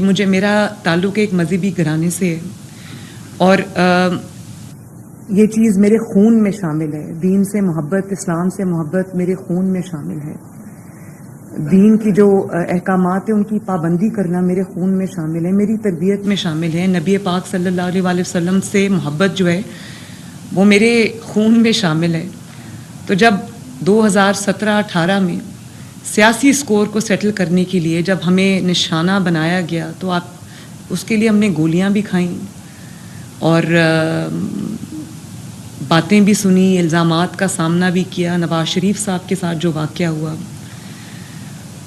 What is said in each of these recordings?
مجھے میرا تعلق ایک مذہبی گھرانے سے ہے اور یہ چیز میرے خون میں شامل ہے. دین سے محبت، اسلام سے محبت میرے خون میں شامل ہے. دین کی جو احکامات ہیں ان کی پابندی کرنا میرے خون میں شامل ہے، میری تربیت میں شامل ہے. نبی پاک صلی اللہ علیہ وآلہ وسلم سے محبت جو ہے وہ میرے خون میں شامل ہے. تو جب 2017-18 میں سیاسی سکور کو سیٹل کرنے کے لیے جب ہمیں نشانہ بنایا گیا تو اس کے لیے ہم نے گولیاں بھی کھائیں اور باتیں بھی سنی، الزامات کا سامنا بھی کیا. نواز شریف صاحب کے ساتھ جو واقعہ ہوا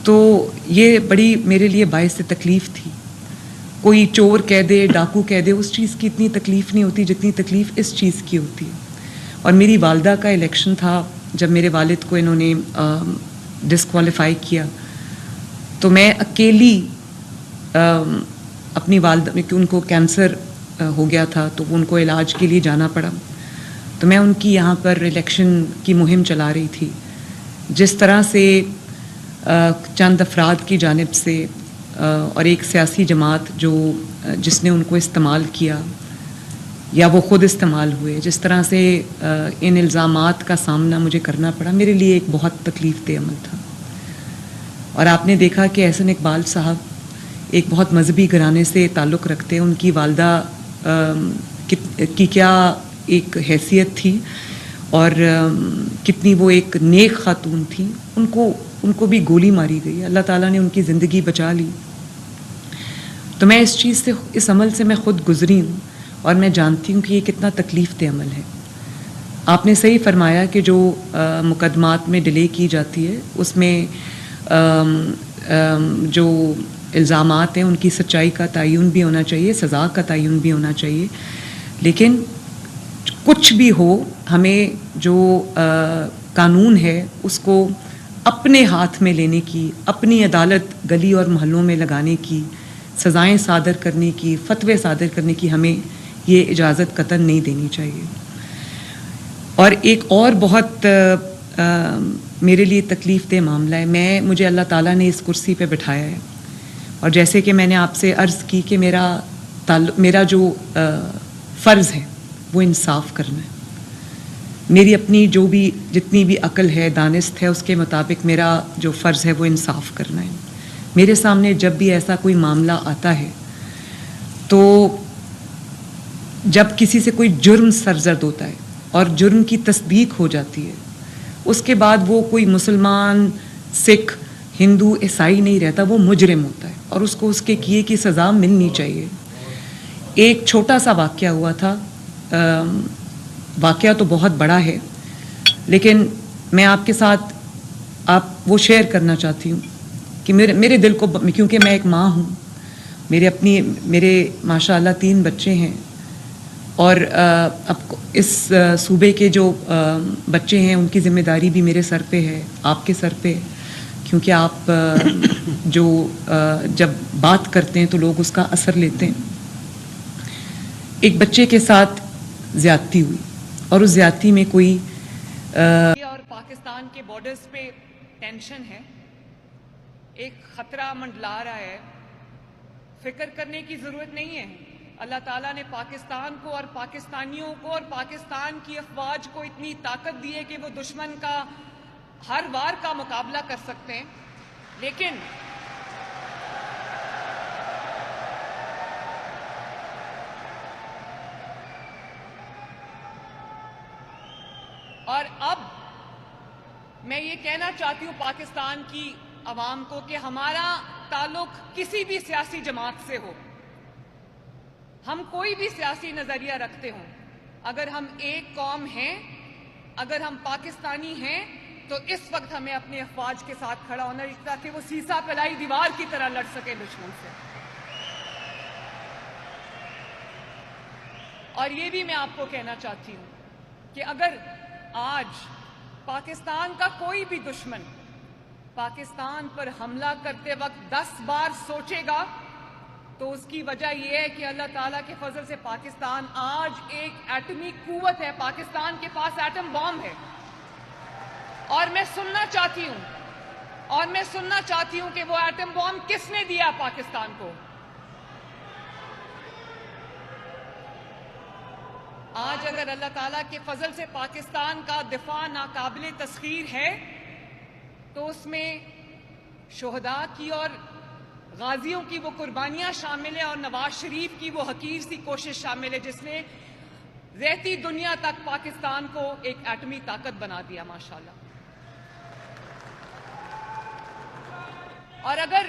تو یہ بڑی میرے لیے باعث تکلیف تھی. کوئی چور کہہ دے، ڈاکو کہہ دے، اس چیز کی اتنی تکلیف نہیں ہوتی جتنی تکلیف اس چیز کی ہوتی ہے. اور میری والدہ کا الیکشن تھا جب میرے والد کو انہوں نے ڈسکوالیفائی کیا تو میں اکیلی اپنی والدہ کہ ان کو کینسر ہو گیا تھا تو ان کو علاج کے لیے جانا پڑا، تو میں ان کی یہاں پر الیکشن کی مہم چلا رہی تھی. جس طرح سے چند افراد کی جانب سے اور ایک سیاسی جماعت جس نے ان کو استعمال کیا یا وہ خود استعمال ہوئے، جس طرح سے ان الزامات کا سامنا مجھے کرنا پڑا، میرے لیے ایک بہت تکلیف دہ عمل تھا. اور آپ نے دیکھا کہ احسن اقبال صاحب ایک بہت مذہبی گھرانے سے تعلق رکھتے ہیں. ان کی والدہ کی کیا ایک حیثیت تھی اور کتنی وہ ایک نیک خاتون تھی. ان کو بھی گولی ماری گئی، اللہ تعالیٰ نے ان کی زندگی بچا لی. تو میں اس عمل سے میں خود گزری ہوں اور میں جانتی ہوں کہ یہ کتنا تکلیف دہ عمل ہے. آپ نے صحیح فرمایا کہ جو مقدمات میں ڈیلے کی جاتی ہے اس میں جو الزامات ہیں ان کی سچائی کا تعین بھی ہونا چاہیے، سزا کا تعین بھی ہونا چاہیے. لیکن کچھ بھی ہو، ہمیں جو قانون ہے اس کو اپنے ہاتھ میں لینے کی، اپنی عدالت گلی اور محلوں میں لگانے کی، سزائیں صادر کرنے کی، فتوے صادر کرنے کی ہمیں یہ اجازت قطعاً نہیں دینی چاہیے. اور ایک اور بہت میرے لیے تکلیف دہ معاملہ ہے. مجھے اللہ تعالیٰ نے اس کرسی پہ بٹھایا ہے اور جیسے کہ میں نے آپ سے عرض کی کہ میرا جو فرض ہے وہ انصاف کرنا ہے. میری اپنی جتنی بھی عقل ہے، دانست ہے، اس کے مطابق میرا جو فرض ہے وہ انصاف کرنا ہے. میرے سامنے جب بھی ایسا کوئی معاملہ آتا ہے تو جب کسی سے کوئی جرم سرزد ہوتا ہے اور جرم کی تصدیق ہو جاتی ہے، اس کے بعد وہ کوئی مسلمان، سکھ، ہندو، عیسائی نہیں رہتا، وہ مجرم ہوتا ہے اور اس کو اس کے کیے کی سزا ملنی چاہیے. ایک چھوٹا سا واقعہ ہوا تھا، واقعہ تو بہت بڑا ہے لیکن میں آپ کے ساتھ وہ شیئر کرنا چاہتی ہوں کہ میرے دل کو، کیونکہ میں ایک ماں ہوں، میرے ماشاء اللہ 3 بچے ہیں اور اب اس صوبے کے جو بچے ہیں ان کی ذمہ داری بھی میرے سر پہ ہے، آپ کے سر پہ، کیونکہ آپ جب بات کرتے ہیں تو لوگ اس کا اثر لیتے ہیں. ایک بچے کے ساتھ زیادتی ہوئی اور اس زیادتی میں کوئی اور پاکستان کے بارڈرز پہ ٹینشن ہے، ایک خطرہ منڈلا رہا ہے. فکر کرنے کی ضرورت نہیں ہے. اللہ تعالیٰ نے پاکستان کو اور پاکستانیوں کو اور پاکستان کی افواج کو اتنی طاقت دی ہے کہ وہ دشمن کا ہر وار کا مقابلہ کر سکتے ہیں. لیکن اور اب میں یہ کہنا چاہتی ہوں پاکستان کی عوام کو کہ ہمارا تعلق کسی بھی سیاسی جماعت سے ہو، ہم کوئی بھی سیاسی نظریہ رکھتے ہوں، اگر ہم ایک قوم ہیں، اگر ہم پاکستانی ہیں تو اس وقت ہمیں اپنے افواج کے ساتھ کھڑا ہونا ہے تاکہ وہ سیسا پلائی دیوار کی طرح لڑ سکے دشمن سے. اور یہ بھی میں آپ کو کہنا چاہتی ہوں کہ اگر آج پاکستان کا کوئی بھی دشمن پاکستان پر حملہ کرتے وقت 10 بار سوچے گا تو اس کی وجہ یہ ہے کہ اللہ تعالیٰ کے فضل سے پاکستان آج ایک ایٹمی قوت ہے. پاکستان کے پاس ایٹم بم ہے اور میں سننا چاہتی ہوں کہ وہ ایٹم بم کس نے دیا پاکستان کو. آج اگر اللہ تعالیٰ کے فضل سے پاکستان کا دفاع ناقابل تسخیر ہے تو اس میں شہداء کی اور غازیوں کی وہ قربانیاں شامل ہیں اور نواز شریف کی وہ حقیر سی کوشش شامل ہے جس نے رہتی دنیا تک پاکستان کو ایک ایٹمی طاقت بنا دیا ماشاءاللہ. اور اگر